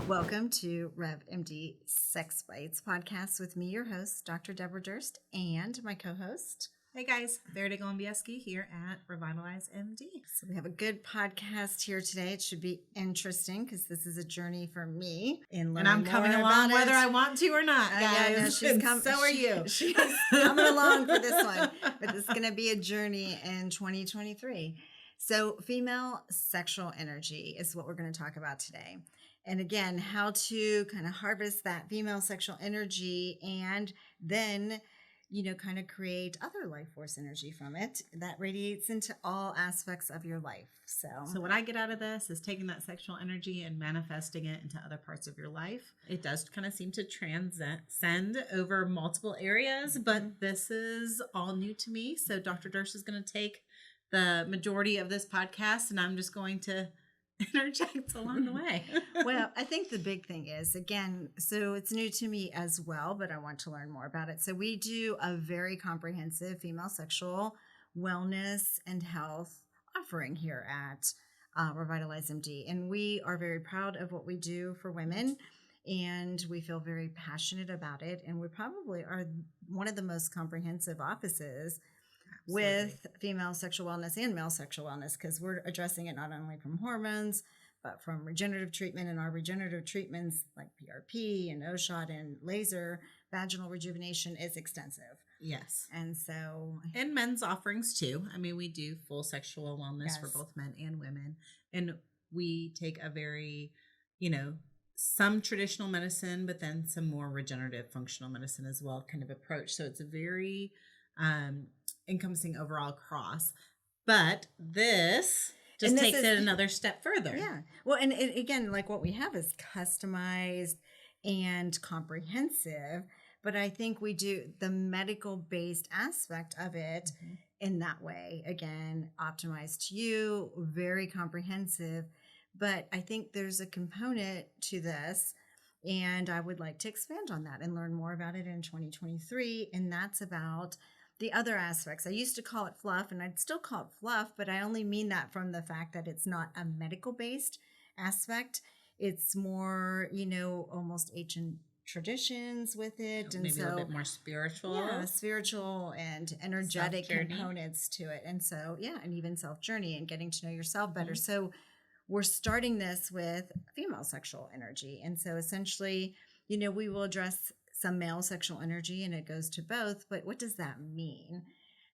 Welcome to RevMD Sex Bites podcast with me, your host, Dr. Deborah Durst, and my co-host. Hey guys, Verity Golombiewski here at RevitalyzeMD. So we have a good podcast here today. It should be interesting because this is a journey for me in learning And I'm coming more along about whether it. I want to or not, guys. Yeah, no, So are you. She's coming along for this one, but it's going to be a journey in 2023. So female sexual energy is what we're going to talk about today. And again, how to kind of harvest that female sexual energy and then, kind of create other life force energy from it that radiates into all aspects of your life. So what I get out of this is taking that sexual energy and manifesting it into other parts of your life. It does kind of seem to transcend over multiple areas, but this is all new to me. So Dr. Durst is going to take the majority of this podcast and I'm just going to interject along the way. Well, I think the big thing is, again, so it's new to me as well, but I want to learn more about it. So we do a very comprehensive female sexual wellness and health offering here at RevitalizeMD. And we are very proud of what we do for women. And we feel very passionate about it. And we probably are one of the most comprehensive offices with female sexual wellness and male sexual wellness, because we're addressing it not only from hormones, but from regenerative treatment. And our regenerative treatments like PRP and ohsot and laser vaginal rejuvenation is extensive. Yes. And men's offerings too. I mean, we do full sexual wellness for both men and women. And we take a very, some traditional medicine, but then some more regenerative functional medicine as well kind of approach. So it's a very encompassing overall cross, but this just takes it another step further. Yeah. Well, and again, like what we have is customized and comprehensive, but I think we do the medical based aspect of it in that way. Again, optimized to you, very comprehensive, but I think there's a component to this. And I would like to expand on that and learn more about it in 2023. And that's about the other aspects. I used to call it fluff, and I'd still call it fluff, but I only mean that from the fact that it's not a medical-based aspect. It's more, almost ancient traditions with it. And maybe a little bit more spiritual. Yeah, spiritual and energetic components to it. And so, and even self-journey and getting to know yourself better. So we're starting this with female sexual energy. And so essentially, we will address some male sexual energy and it goes to both, but what does that mean?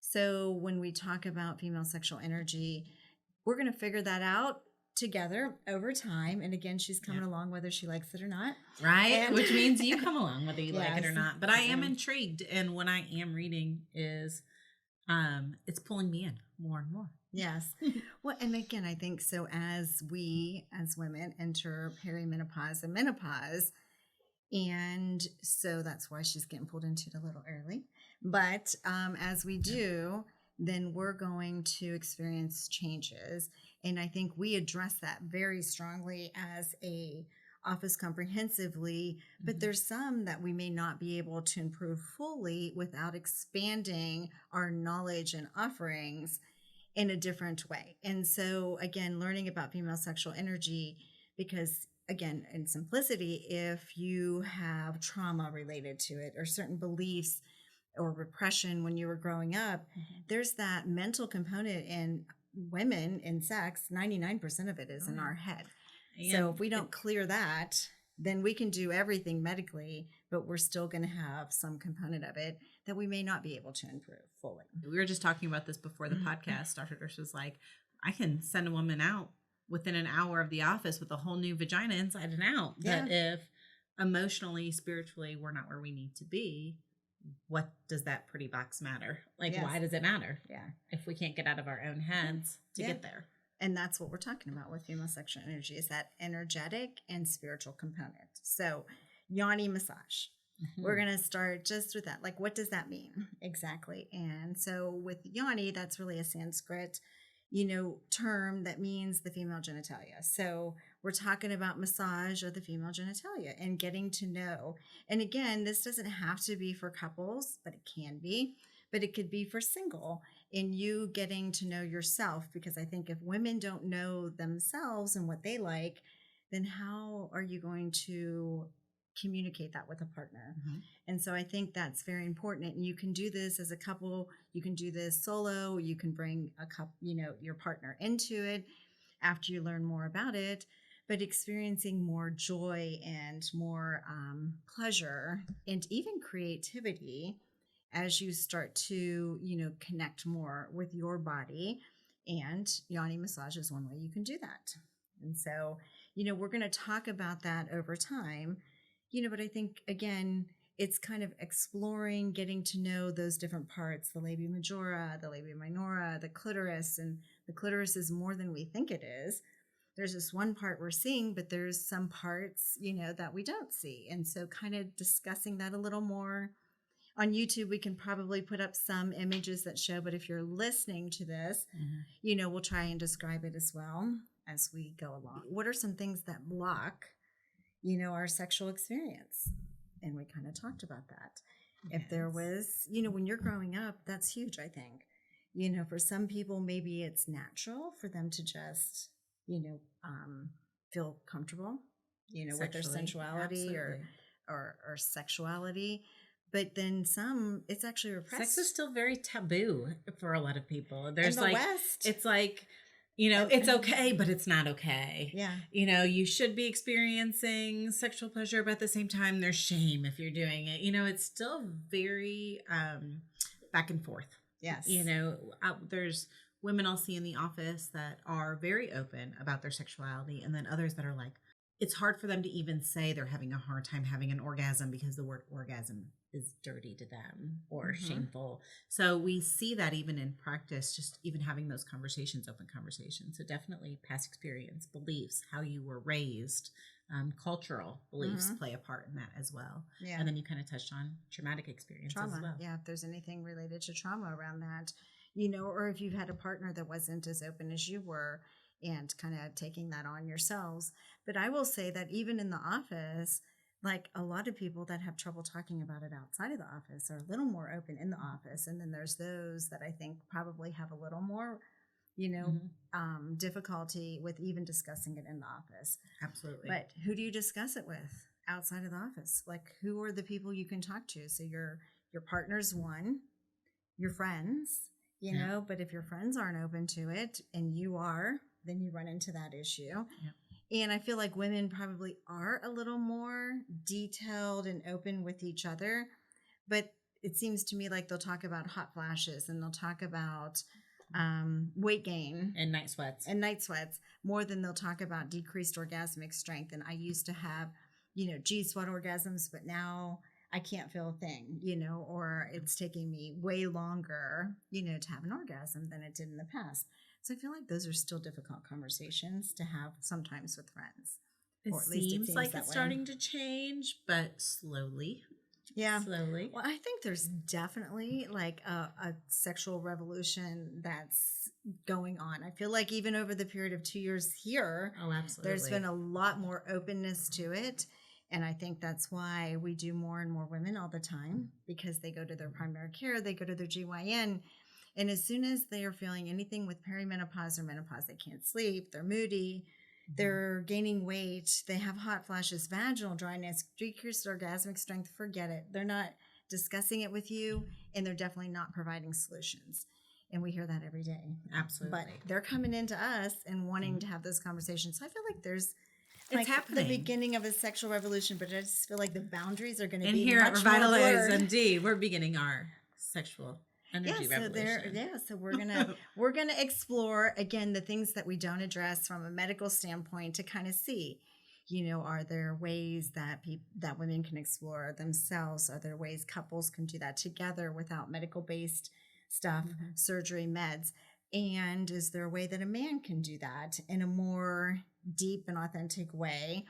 So when we talk about female sexual energy, we're going to figure that out together over time. And again, she's coming along whether she likes it or not. Right. Which means you come along whether you like it or not. But I am intrigued. And what I am reading is it's pulling me in more and more. Yes. Well, and again, I think so as we, as women, enter perimenopause and menopause, and so that's why she's getting pulled into it a little early. But as we do, then we're going to experience changes. And I think we address that very strongly as a office comprehensively, but there's some that we may not be able to improve fully without expanding our knowledge and offerings in a different way. And so again, learning about female sexual energy, because again, in simplicity, if you have trauma related to it or certain beliefs or repression when you were growing up, there's that mental component in women in sex. 99% of it is in our head. So if we don't clear that, then we can do everything medically, but we're still going to have some component of it that we may not be able to improve fully. We were just talking about this before the podcast. Dr. Durst was like, I can send a woman out within an hour of the office with a whole new vagina inside and out. Yeah. But if emotionally, spiritually, we're not where we need to be, what does that pretty box matter? Like, why does it matter? Yeah. If we can't get out of our own heads to get there. And that's what we're talking about with female sexual energy, is that energetic and spiritual component. So yoni massage. We're going to start just with that. Like, what does that mean exactly? And so with yoni, that's really a Sanskrit term that means the female genitalia. So we're talking about massage of the female genitalia and getting to know. And again, this doesn't have to be for couples, but it can be. But it could be for single, in you getting to know yourself. Because I think if women don't know themselves and what they like, then how are you going to communicate that with a partner? And so I think that's very important. And you can do this as a couple, you can do this solo, you can bring a couple, your partner into it after you learn more about it, but experiencing more joy and more pleasure and even creativity as you start to, connect more with your body. And yoni massage is one way you can do that. And so, we're going to talk about that over time, but I think, again, it's kind of exploring, getting to know those different parts, the labia majora, the labia minora, the clitoris, and the clitoris is more than we think it is. There's this one part we're seeing, but there's some parts, that we don't see. And so kind of discussing that a little more. On YouTube, we can probably put up some images that show, but if you're listening to this, we'll try and describe it as well as we go along. What are some things that block, our sexual experience? And we kind of talked about that. Yes. If there was, when you're growing up, that's huge, I think. For some people, maybe it's natural for them to just, feel comfortable, with their sensuality or sexuality. But then some, it's actually repressed. Sex is still very taboo for a lot of people. There's in the West. It's like, it's okay, but it's not okay. Yeah. You should be experiencing sexual pleasure, but at the same time, there's shame if you're doing it. It's still very back and forth. Yes. There's women I'll see in the office that are very open about their sexuality, and then others that are like, it's hard for them to even say they're having a hard time having an orgasm because the word orgasm is dirty to them or shameful. So we see that even in practice, just even having those conversations, open conversations. So definitely past experience, beliefs, how you were raised, cultural beliefs play a part in that as well. Yeah. And then you kind of touched on traumatic experiences as well. Yeah, if there's anything related to trauma around that, or if you've had a partner that wasn't as open as you were and kind of taking that on yourselves. But I will say that even in the office, like a lot of people that have trouble talking about it outside of the office are a little more open in the office. And then there's those that I think probably have a little more, difficulty with even discussing it in the office. Absolutely. But who do you discuss it with outside of the office? Like, who are the people you can talk to? So your partner's one, your friends, but if your friends aren't open to it and you are, then you run into that issue. Yeah. And I feel like women probably are a little more detailed and open with each other, but it seems to me like they'll talk about hot flashes and they'll talk about weight gain and night sweats more than they'll talk about decreased orgasmic strength. And I used to have, G-spot orgasms, but now I can't feel a thing, or it's taking me way longer, to have an orgasm than it did in the past. So I feel like those are still difficult conversations to have sometimes with friends. It seems like it's starting to change, but slowly. Yeah. Slowly. Well, I think there's definitely like a sexual revolution that's going on. I feel like even over the period of 2 years here, there's been a lot more openness to it. And I think that's why we do more and more women all the time, because they go to their primary care, they go to their GYN. And as soon as they are feeling anything with perimenopause or menopause, they can't sleep, they're moody, they're gaining weight, they have hot flashes, vaginal dryness, decreased orgasmic strength, forget it. They're not discussing it with you, and they're definitely not providing solutions. And we hear that every day. Absolutely. But they're coming into us and wanting to have those conversations. So I feel like there's it's happening. The beginning of a sexual revolution, but I just feel like the boundaries are going to be much more blurred. And here at RevitalizeMD, we're beginning our sexual energy revolution. So we're gonna explore again the things that we don't address from a medical standpoint to kind of see, are there ways that that women can explore themselves? Are there ways couples can do that together without medical based stuff, surgery, meds? And is there a way that a man can do that in a more deep and authentic way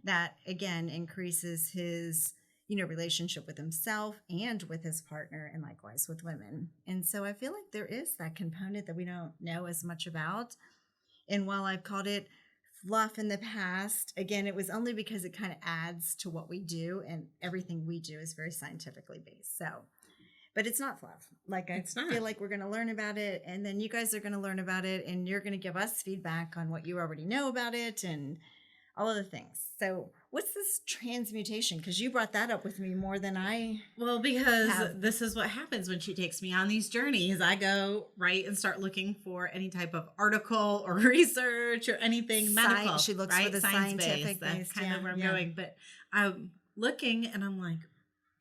that again increases his relationship with himself and with his partner, and likewise with women? And so I feel like there is that component that we don't know as much about. And while I've called it fluff in the past, again, it was only because it kind of adds to what we do, and everything we do is very scientifically based. So, but it's not fluff. Like I feel like we're going to learn about it, and then you guys are going to learn about it, and you're going to give us feedback on what you already know about it and all of the things. So what's this transmutation? Because you brought that up with me more than I. Well, because this is what happens when she takes me on these journeys. I go right and start looking for any type of article or research or anything medical. She looks for the scientific base. That's kind of where I'm going. But I'm looking and I'm like,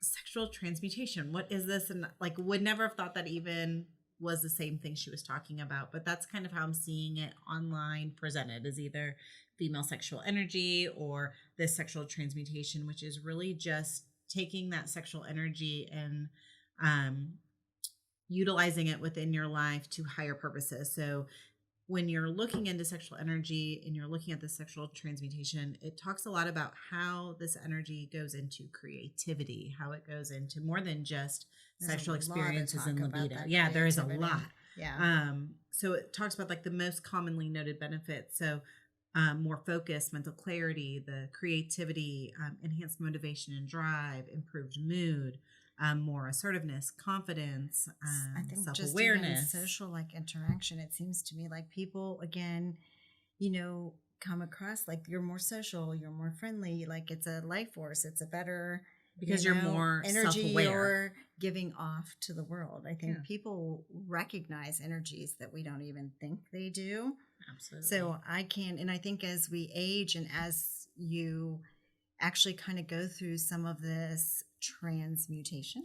sexual transmutation, what is this? And like would never have thought that even was the same thing she was talking about. But that's kind of how I'm seeing it online presented, is either female sexual energy or this sexual transmutation, which is really just taking that sexual energy and utilizing it within your life to higher purposes. So when you're looking into sexual energy and you're looking at the sexual transmutation, it talks a lot about how this energy goes into creativity, how it goes into more than just sexual experiences and libido. Yeah, there is a lot. Yeah. So it talks about like the most commonly noted benefits. So more focus, mental clarity, the creativity, enhanced motivation and drive, improved mood, more assertiveness, confidence, I think self-awareness, just even social like interaction. It seems to me like people, again, come across like you're more social, you're more friendly, like it's a life force, it's a better because you're more energy self-aware. You're giving off to the world. I think people recognize energies that we don't even think they do. Absolutely. So and I think as we age and as you actually kind of go through some of this transmutation,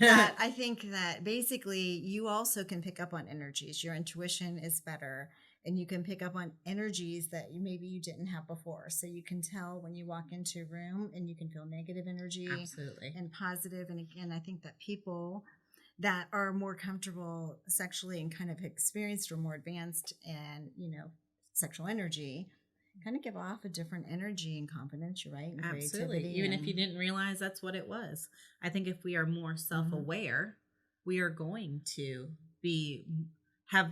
that I think that basically you also can pick up on energies. Your intuition is better, and you can pick up on energies that maybe you didn't have before. So you can tell when you walk into a room and you can feel negative energy. Absolutely. And positive. And again, I think that people that are more comfortable sexually and kind of experienced or more advanced and, sexual energy kind of give off a different energy and confidence, you're right? And absolutely. Even if you didn't realize that's what it was. I think if we are more self-aware, we are going to have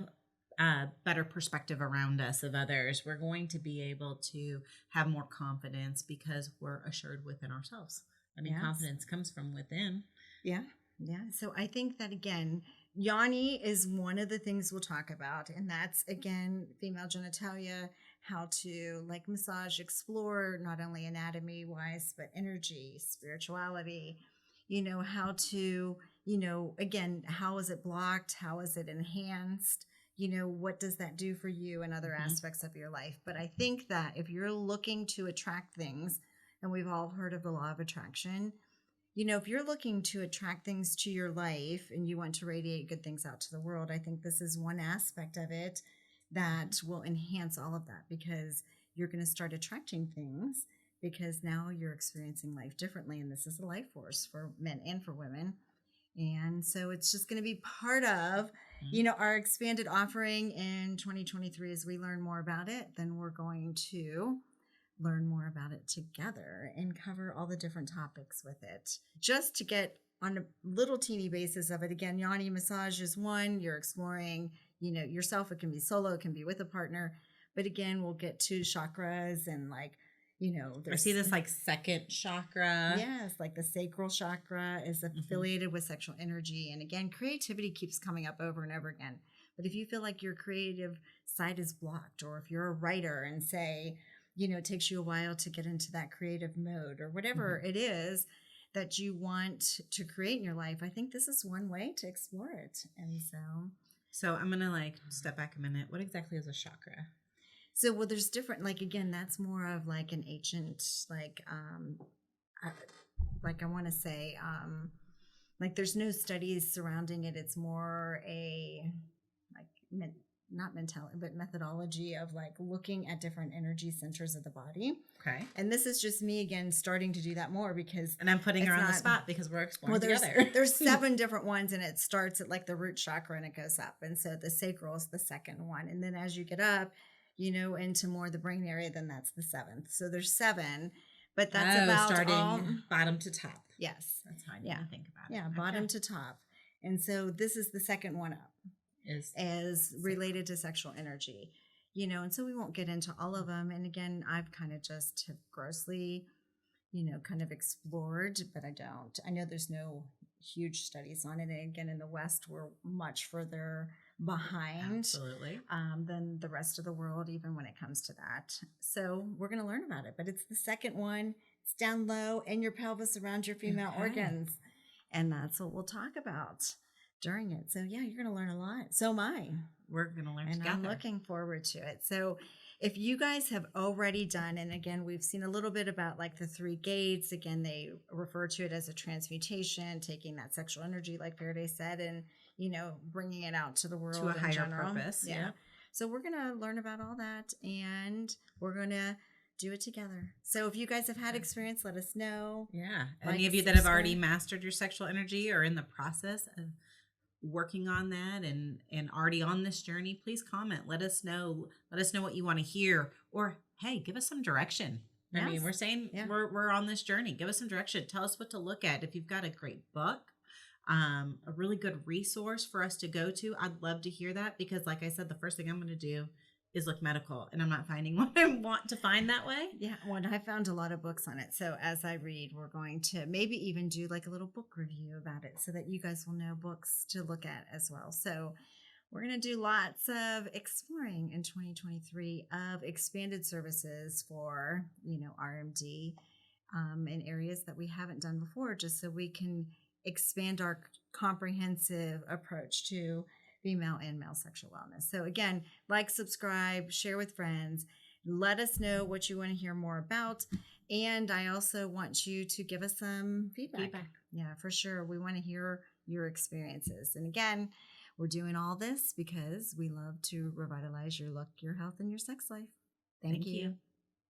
a better perspective around us of others. We're going to be able to have more confidence because we're assured within ourselves. I mean, confidence comes from within. Yeah. Yeah. So I think that, again, yoni is one of the things we'll talk about. And that's, again, female genitalia, how to like massage, explore not only anatomy wise, but energy, spirituality, how to, again, how is it blocked? How is it enhanced? What does that do for you and other aspects of your life? But I think that if you're looking to attract things, and we've all heard of the law of attraction, if you're looking to attract things to your life and you want to radiate good things out to the world, I think this is one aspect of it that will enhance all of that, because you're going to start attracting things because now you're experiencing life differently. And this is a life force for men and for women. And so it's just going to be part of, our expanded offering in 2023. As we learn more about it, then we're going to learn more about it together and cover all the different topics with it, just to get on a little teeny basis of it. Again, yoni massage is one. You're exploring, yourself. It can be solo, it can be with a partner. But again, we'll get to chakras and like, I see this like second chakra. Yes, like the sacral chakra is affiliated with sexual energy. And again, creativity keeps coming up over and over again. But if you feel like your creative side is blocked, or if you're a writer and say, it takes you a while to get into that creative mode, or whatever it is that you want to create in your life, I think this is one way to explore it. And so I'm going to step back a minute. What exactly is a chakra? So, well, there's different, again, that's more of like an ancient, I want to say, there's no studies surrounding it. It's more a, not mentality, but methodology of looking at different energy centers of the body. Okay. And this is just me, again, starting to do that more because. And I'm putting her on the spot because we're exploring together. There's 7 different ones, and it starts at the root chakra and it goes up. And so the sacral is the second one. And then as you get up, into more the brain area, then that's the 7th. So there's 7, but that's about starting bottom to top. Yes. That's how I need to think about it. Yeah, bottom to top. And so this is the second one up. As related to sexual energy, and so we won't get into all of them. And again, I've kind of just have grossly, kind of explored, but I know there's no huge studies on it. And again, in the West, we're much further behind Absolutely. than the rest of the world, even when it comes to that. So we're going to learn about it, but it's the second one. It's down low in your pelvis around your female organs. And that's what we'll talk about during it. So yeah, you're going to learn a lot. So am I. We're going to learn and together. I'm looking forward to it. So if you guys have already done, and again, we've seen a little bit about like the 3 gates. Again, they refer to it as a transmutation, taking that sexual energy, like Faraday said, and, you know, bringing it out to the world to a higher general. purpose. Yeah. So we're going to learn about all that, and we're going to do it together. So if you guys have had experience, let us know. Yeah. Like, Any of you that have already mastered your sexual energy or in the process of working on that and already on this journey, please comment. Let us know what you want to hear, or hey, give us some direction. Yes. I mean, we're saying we're on this journey. Give us some direction. Tell us what to look at. If you've got a great book, a really good resource for us to go to, I'd love to hear that, because like I said, the first thing I'm going to do is look medical, and I'm not finding what I want to find that way. Yeah, well, I found a lot of books on it. So as I read, we're going to maybe even do like a little book review about it so that you guys will know books to look at as well. So we're going to do lots of exploring in 2023 of expanded services for, you know, RMD in areas that we haven't done before, just so we can expand our comprehensive approach to female and male sexual wellness. So again, like, subscribe, share with friends, let us know what you want to hear more about. And I also want you to give us some feedback. Yeah, for sure. We want to hear your experiences. And again, we're doing all this because we love to revitalize your look, your health, and your sex life. Thank you.